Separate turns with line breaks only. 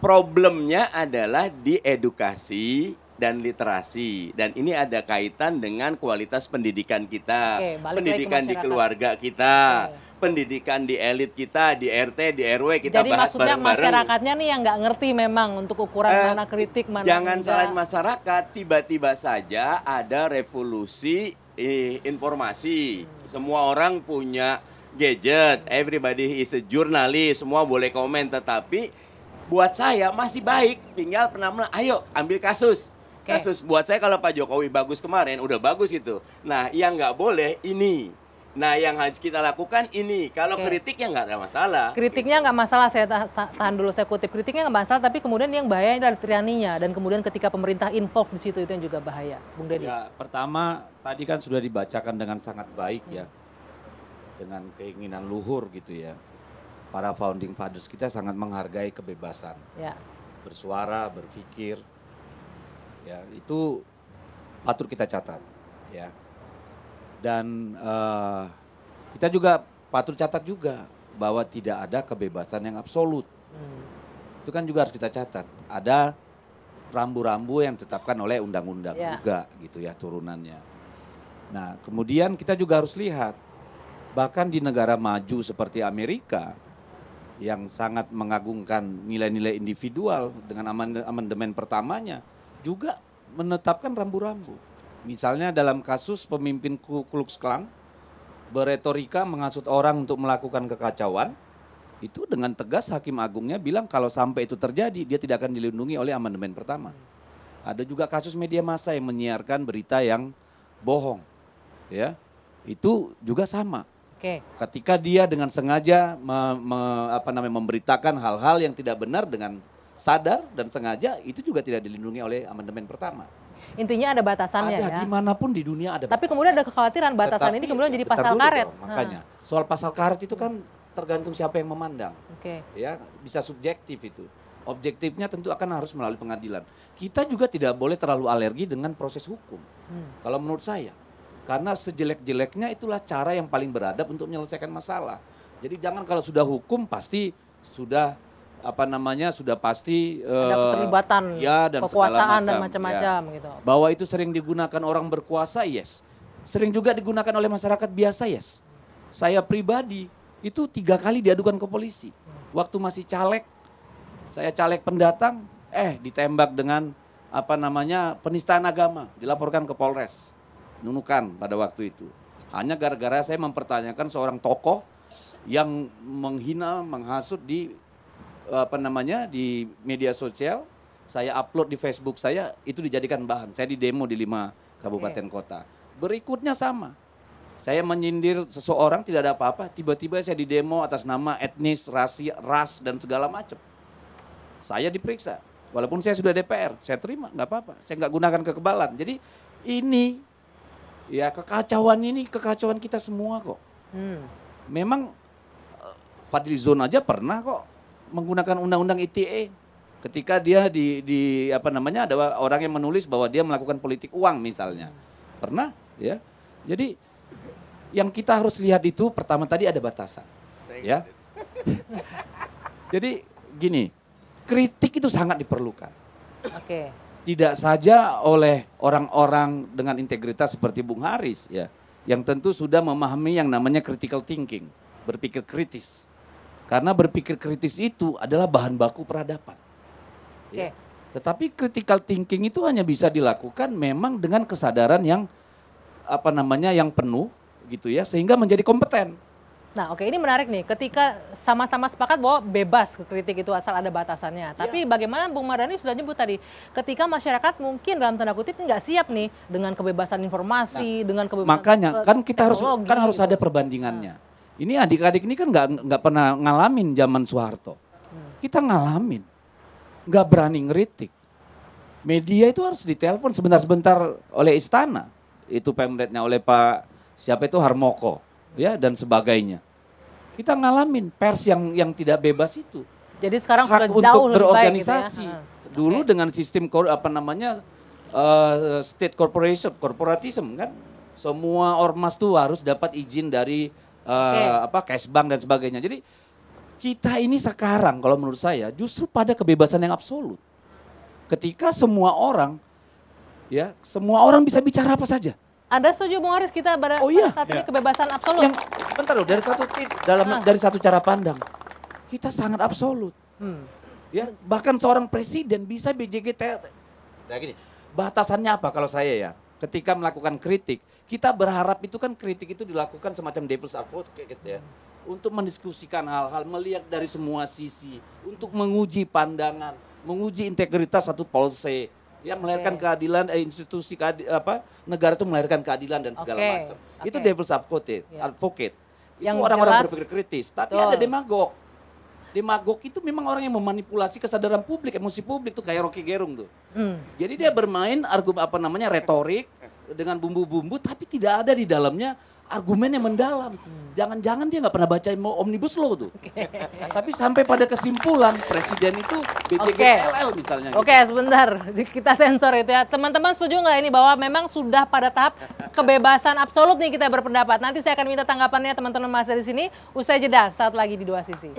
problemnya adalah di edukasi dan literasi. Dan ini ada kaitan dengan kualitas pendidikan kita,
Oke, balik lagi ke
pendidikan di
masyarakat.
keluarga kita,
Oke.
pendidikan di elit kita, di RT, di RW, kita
Jadi
bahas
maksudnya
bareng-bareng.
masyarakatnya nih yang nggak ngerti memang untuk ukuran
Eh,
mana kritik, mana
Jangan salahin
enggak.
masyarakat, tiba-tiba saja ada revolusi informasi. Semua orang punya gadget, everybody is a journalist, semua boleh komen, tetapi buat saya masih baik, tinggal pernah ayo ambil kasus.
Oke.
Kasus buat saya kalau Pak Jokowi bagus kemarin, udah bagus gitu. Nah, yang nggak boleh ini. Nah, yang harus kita lakukan ini. Kalau
Oke.
kritiknya nggak ada masalah.
Kritiknya nggak masalah, saya tahan dulu, saya kutip. Kritiknya nggak masalah, tapi kemudian yang bahaya adalah tiraninya. Dan kemudian ketika pemerintah involve di situ, itu yang juga bahaya. Bung Deddy.
Ya, pertama tadi kan sudah dibacakan dengan sangat baik ya. Dengan keinginan luhur gitu ya. Para founding fathers kita sangat menghargai kebebasan.
Ya.
Bersuara, berpikir. Ya, itu patut kita catat ya. Dan kita juga patut catat juga bahwa tidak ada kebebasan yang absolut. Itu kan juga harus kita catat. Ada rambu-rambu yang ditetapkan oleh undang-undang
Ya.
juga gitu ya turunannya. Nah, kemudian kita juga harus lihat bahkan di negara maju seperti Amerika yang sangat mengagungkan nilai-nilai individual dengan amandemen pertamanya juga menetapkan rambu-rambu. Misalnya dalam kasus pemimpin Ku Klux Klan beretorika menghasut orang untuk melakukan kekacauan, itu dengan tegas hakim agungnya bilang kalau sampai itu terjadi dia tidak akan dilindungi oleh amandemen pertama. Ada juga kasus media massa yang menyiarkan berita yang bohong, ya itu juga sama.
Oke.
Ketika dia dengan sengaja memberitakan hal-hal yang tidak benar dengan sadar dan sengaja, itu juga tidak dilindungi oleh amandemen pertama.
Intinya ada batasannya
Ada
ya.
dimanapun di dunia ada.
Tapi
batasan.
kemudian ada kekhawatiran batasan ini
Tetapi,
kemudian jadi
bentar
pasal
dulu
karet.
dong, makanya soal pasal karet itu kan tergantung siapa yang memandang.
Oke.
Ya, bisa subjektif itu. Objektifnya tentu akan harus melalui pengadilan. Kita juga tidak boleh terlalu alergi dengan proses hukum. Kalau menurut saya. Karena sejelek-jeleknya itulah cara yang paling beradab untuk menyelesaikan masalah. Jadi jangan kalau sudah hukum pasti sudah sudah pasti
Ada keterlibatan,
ya, dan
kekuasaan dan
segala
macam-macam
ya.
gitu.
Bahwa itu sering digunakan orang berkuasa, yes. Sering juga digunakan oleh masyarakat biasa, yes. Saya pribadi itu 3 kali diadukan ke polisi. Waktu masih caleg, saya caleg pendatang, ditembak dengan penistaan agama, dilaporkan ke Polres Nunukan pada waktu itu. Hanya gara-gara saya mempertanyakan seorang tokoh yang menghina, menghasut di di media sosial, saya upload di Facebook saya, itu dijadikan bahan. Saya didemo di 5 kabupaten kota. Berikutnya sama. Saya menyindir seseorang tidak ada apa-apa, tiba-tiba saya didemo atas nama etnis, ras dan segala macam. Saya diperiksa. Walaupun saya sudah DPR, saya terima, nggak apa-apa. Saya nggak gunakan kekebalan. Jadi ini ya kekacauan kita semua kok. Memang Fadlizon aja pernah kok menggunakan undang-undang ITE ketika dia ada orang yang menulis bahwa dia melakukan politik uang misalnya. Pernah ya. Jadi yang kita harus lihat itu pertama tadi ada batasan. Ya. Jadi gini, kritik itu sangat diperlukan.
Oke.
Tidak saja oleh orang-orang dengan integritas seperti Bung Haris ya, yang tentu sudah memahami yang namanya critical thinking, berpikir kritis. Karena berpikir kritis itu adalah bahan baku peradaban. Ya. Tetapi critical thinking itu hanya bisa dilakukan memang dengan kesadaran yang yang penuh gitu ya, sehingga menjadi kompeten.
Nah, oke, ini menarik nih. Ketika sama-sama sepakat bahwa bebas kritik itu asal ada batasannya. Tapi bagaimana Bung Mardhani sudah nyebut tadi, ketika masyarakat mungkin dalam tanda kutip nggak siap nih dengan kebebasan informasi, dengan kebebasan
makanya kan kita harus
gitu.
ada perbandingannya. Ini adik-adik ini kan nggak pernah ngalamin zaman Soeharto. Kita ngalamin, nggak berani ngeritik. Media itu harus ditelepon sebentar-sebentar oleh istana. Itu pemretnya oleh Pak siapa itu Harmoko. Ya dan sebagainya. Kita ngalamin pers yang tidak bebas itu.
Jadi sekarang
hak
sudah
untuk
jauh lebih
berorganisasi.
baik gitu ya.
Dulu dengan sistem state corporatism kan. Semua ormas tuh harus dapat izin dari Kesbank dan sebagainya. Jadi Kita ini sekarang kalau menurut saya justru pada kebebasan yang absolut. Ketika semua orang bisa bicara apa saja.
Anda setuju Bung Haris kita
Oh iya.
pada saat ini kebebasan absolut?
Yang sebentar loh, dari satu cara pandang kita sangat absolut. Ya, bahkan seorang presiden bisa BJGT. Nah, gini, batasannya apa kalau saya ya? Ketika melakukan kritik, kita berharap itu kan kritik itu dilakukan semacam devil's advocate gitu ya. Untuk mendiskusikan hal-hal, melihat dari semua sisi, untuk menguji pandangan, menguji integritas satu polisi, ya melahirkan keadilan, negara itu melahirkan keadilan dan segala macam. Itu devil's advocate. Itu
Yang
orang-orang
jelas-
berpikir kritis. Tapi ada demagog. Demagog itu memang orang yang memanipulasi kesadaran publik, emosi publik tuh kayak Rocky Gerung tuh. Jadi dia bermain retorik dengan bumbu-bumbu tapi tidak ada di dalamnya argumen yang mendalam. Jangan-jangan dia nggak pernah baca Omnibus Law tuh. Tapi sampai pada kesimpulan presiden itu BJGLL misalnya.
Oke, sebentar. Kita sensor itu ya. Teman-teman setuju nggak ini bahwa memang sudah pada tahap kebebasan absolut nih kita berpendapat. Nanti saya akan minta tanggapannya teman-teman masih di sini. Usai jeda, saat lagi di Dua Sisi.